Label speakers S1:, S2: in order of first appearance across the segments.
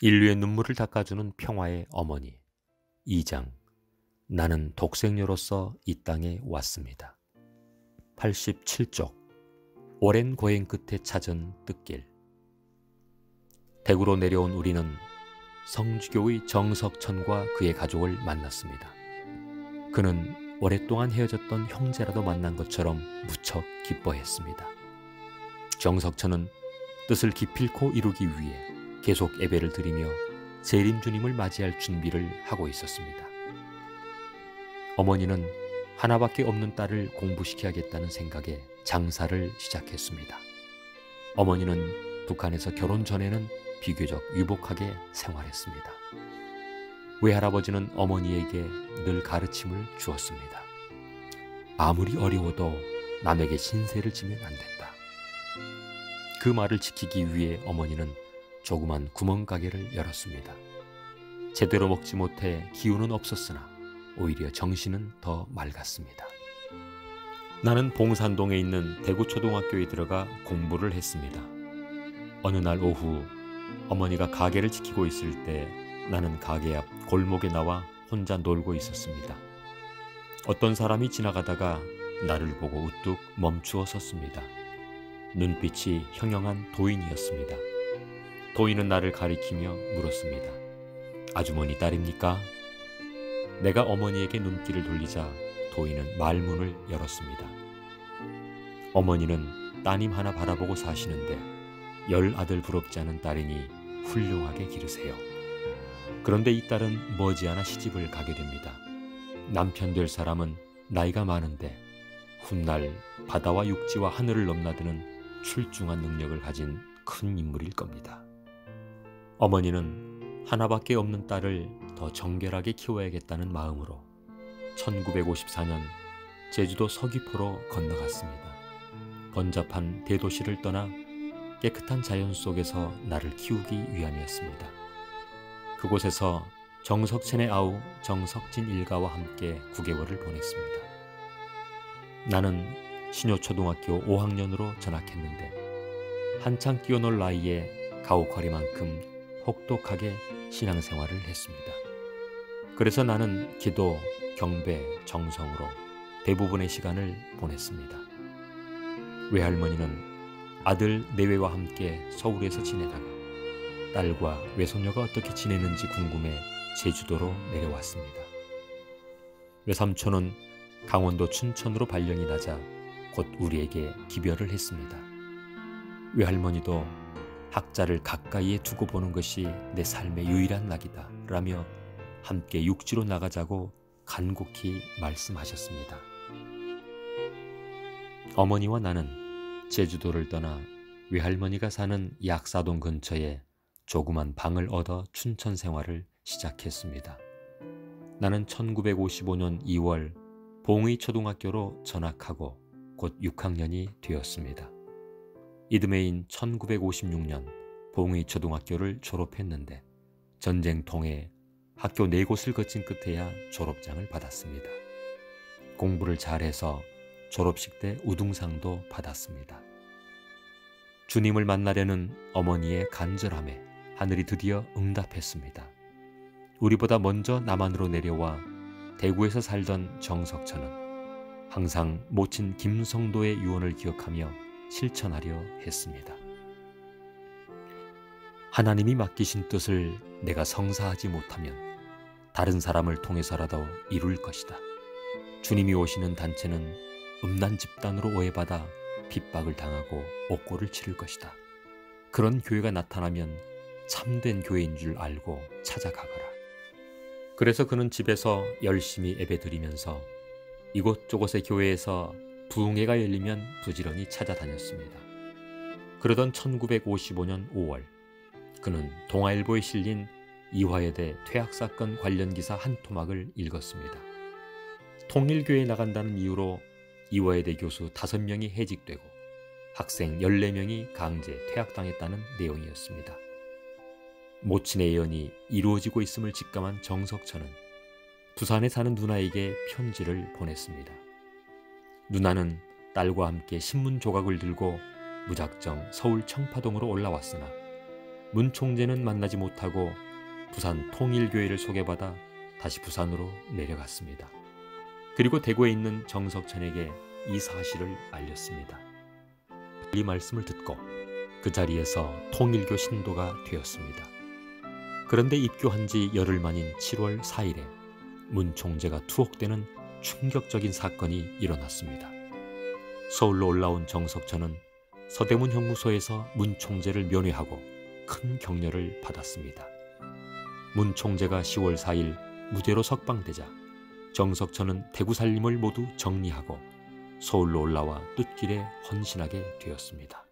S1: 인류의 눈물을 닦아주는 평화의 어머니. 2장. 나는 독생녀로서 이 땅에 왔습니다. 87쪽. 오랜 고행 끝에 찾은 뜻길. 대구로 내려온 우리는 성주교의 정석천과 그의 가족을 만났습니다. 그는 오랫동안 헤어졌던 형제라도 만난 것처럼 무척 기뻐했습니다. 정석천은 뜻을 기필코 이루기 위해 계속 예배를 드리며 재림 주님을 맞이할 준비를 하고 있었습니다. 어머니는 하나밖에 없는 딸을 공부시켜야겠다는 생각에 장사를 시작했습니다. 어머니는 북한에서 결혼 전에는 비교적 유복하게 생활했습니다. 외할아버지는 어머니에게 늘 가르침을 주었습니다. 아무리 어려워도 남에게 신세를 지면 안 된다. 그 말을 지키기 위해 어머니는 조그만 구멍가게를 열었습니다. 제대로 먹지 못해 기운은 없었으나 오히려 정신은 더 맑았습니다. 나는 봉산동에 있는 대구초등학교에 들어가 공부를 했습니다. 어느 날 오후 어머니가 가게를 지키고 있을 때 나는 가게 앞 골목에 나와 혼자 놀고 있었습니다. 어떤 사람이 지나가다가 나를 보고 우뚝 멈추어 섰습니다. 눈빛이 형형한 도인이었습니다. 도인은 나를 가리키며 물었습니다. 아주머니 딸입니까? 내가 어머니에게 눈길을 돌리자 도인은 말문을 열었습니다. 어머니는 따님 하나 바라보고 사시는데 10아들 부럽지 않은 딸이니 훌륭하게 기르세요. 그런데 이 딸은 머지않아 시집을 가게 됩니다. 남편 될 사람은 나이가 많은데 훗날 바다와 육지와 하늘을 넘나드는 출중한 능력을 가진 큰 인물일 겁니다. 어머니는 하나밖에 없는 딸을 더 정결하게 키워야겠다는 마음으로 1954년 제주도 서귀포로 건너갔습니다. 번잡한 대도시를 떠나 깨끗한 자연 속에서 나를 키우기 위함이었습니다. 그곳에서 정석천의 아우 정석진 일가와 함께 9개월을 보냈습니다. 나는 신효초등학교 5학년으로 전학했는데 한창 뛰어놀 나이에 가옥화리만큼 혹독하게 신앙생활을 했습니다. 그래서 나는 기도, 경배, 정성으로 대부분의 시간을 보냈습니다. 외할머니는 아들 내외와 함께 서울에서 지내다가 딸과 외손녀가 어떻게 지내는지 궁금해 제주도로 내려왔습니다. 외삼촌은 강원도 춘천으로 발령이 나자 곧 우리에게 기별을 했습니다. 외할머니도 학자를 가까이에 두고 보는 것이 내 삶의 유일한 낙이다 라며 함께 육지로 나가자고 간곡히 말씀하셨습니다. 어머니와 나는 제주도를 떠나 외할머니가 사는 약사동 근처에 조그만 방을 얻어 춘천 생활을 시작했습니다. 나는 1955년 2월 봉의초등학교로 전학하고 곧 6학년이 되었습니다. 이듬해인 1956년 봉의초등학교를 졸업했는데 전쟁통에 학교 4곳을 거친 끝에야 졸업장을 받았습니다. 공부를 잘해서 졸업식 때 우등상도 받았습니다. 주님을 만나려는 어머니의 간절함에 하늘이 드디어 응답했습니다. 우리보다 먼저 남한으로 내려와 대구에서 살던 정석천은 항상 모친 김성도의 유언을 기억하며 실천하려 했습니다. 하나님이 맡기신 뜻을 내가 성사하지 못하면 다른 사람을 통해서라도 이룰 것이다. 주님이 오시는 단체는 음란 집단으로 오해받아 핍박을 당하고 옥고를 치를 것이다. 그런 교회가 나타나면 참된 교회인 줄 알고 찾아가거라. 그래서 그는 집에서 열심히 예배드리면서 이곳저곳의 교회에서 부흥회가 열리면 부지런히 찾아다녔습니다. 그러던 1955년 5월 그는 동아일보에 실린 이화여대 퇴학사건 관련 기사 한 토막을 읽었습니다. 통일교회에 나간다는 이유로 이화여대 교수 5명이 해직되고 학생 14명이 강제 퇴학당했다는 내용이었습니다. 모친의 예언이 이루어지고 있음을 직감한 정석천은 부산에 사는 누나에게 편지를 보냈습니다. 누나는 딸과 함께 신문 조각을 들고 무작정 서울 청파동으로 올라왔으나 문 총재는 만나지 못하고 부산 통일교회를 소개받아 다시 부산으로 내려갔습니다. 그리고 대구에 있는 정석천에게 이 사실을 알렸습니다. 이 말씀을 듣고 그 자리에서 통일교 신도가 되었습니다. 그런데 입교한 지 열흘 만인 7월 4일에 문 총재가 투옥되는 충격적인 사건이 일어났습니다. 서울로 올라온 정석천은 서대문 형무소에서 문 총재를 면회하고 큰 격려를 받았습니다. 문 총재가 10월 4일 무죄로 석방되자 정석천은 대구 살림을 모두 정리하고 서울로 올라와 뜻길에 헌신하게 되었습니다.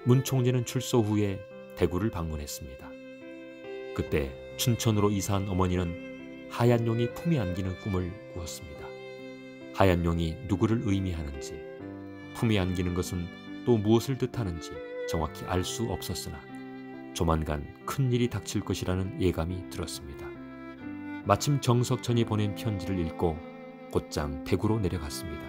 S1: 문 총재는 출소 후에 대구를 방문했습니다. 그때 춘천으로 이사한 어머니는 하얀 용이 품에 안기는 꿈을 꾸었습니다. 하얀 용이 누구를 의미하는지, 품에 안기는 것은 또 무엇을 뜻하는지 정확히 알 수 없었으나 조만간 큰일이 닥칠 것이라는 예감이 들었습니다. 마침 정석천이 보낸 편지를 읽고 곧장 대구로 내려갔습니다.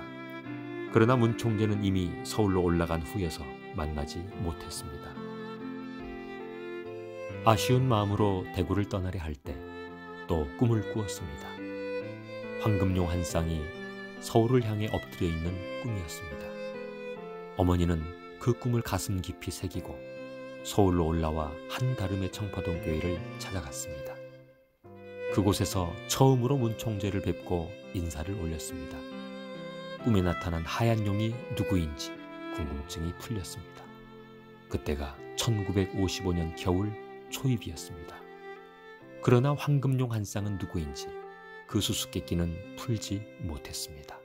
S1: 그러나 문 총재는 이미 서울로 올라간 후여서 만나지 못했습니다. 아쉬운 마음으로 대구를 떠나려 할 때 또 꿈을 꾸었습니다. 황금용 한 쌍이 서울을 향해 엎드려 있는 꿈이었습니다. 어머니는 그 꿈을 가슴 깊이 새기고 서울로 올라와 한다름의 청파동 교회를 찾아갔습니다. 그곳에서 처음으로 문 총재를 뵙고 인사를 올렸습니다. 꿈에 나타난 하얀 용이 누구인지 궁금증이 풀렸습니다. 그때가 1955년 겨울 초입이었습니다. 그러나 황금용 한 쌍은 누구인지 그 수수께끼는 풀지 못했습니다.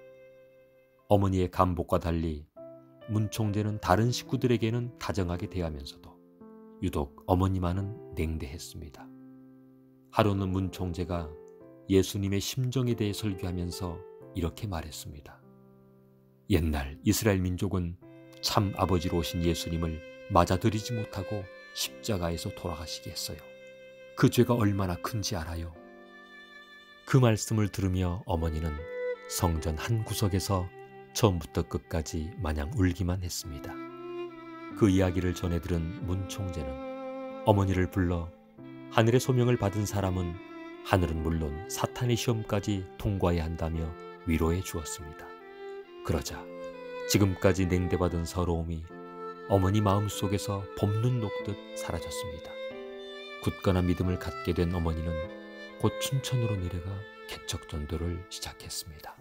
S1: 어머니의 감복과 달리 문 총재는 다른 식구들에게는 다정하게 대하면서도 유독 어머니만은 냉대했습니다. 하루는 문 총재가 예수님의 심정에 대해 설교하면서 이렇게 말했습니다. 옛날 이스라엘 민족은 참 아버지로 오신 예수님을 맞아들이지 못하고 십자가에서 돌아가시게 했어요. 그 죄가 얼마나 큰지 알아요? 그 말씀을 들으며 어머니는 성전 한 구석에서 처음부터 끝까지 마냥 울기만 했습니다. 그 이야기를 전해 들은 문 총재는 어머니를 불러 하늘의 소명을 받은 사람은 하늘은 물론 사탄의 시험까지 통과해야 한다며 위로해 주었습니다. 그러자 지금까지 냉대받은 서러움이 어머니 마음속에서 봄눈 녹듯 사라졌습니다. 굳건한 믿음을 갖게 된 어머니는 곧 춘천으로 내려가 개척전도를 시작했습니다.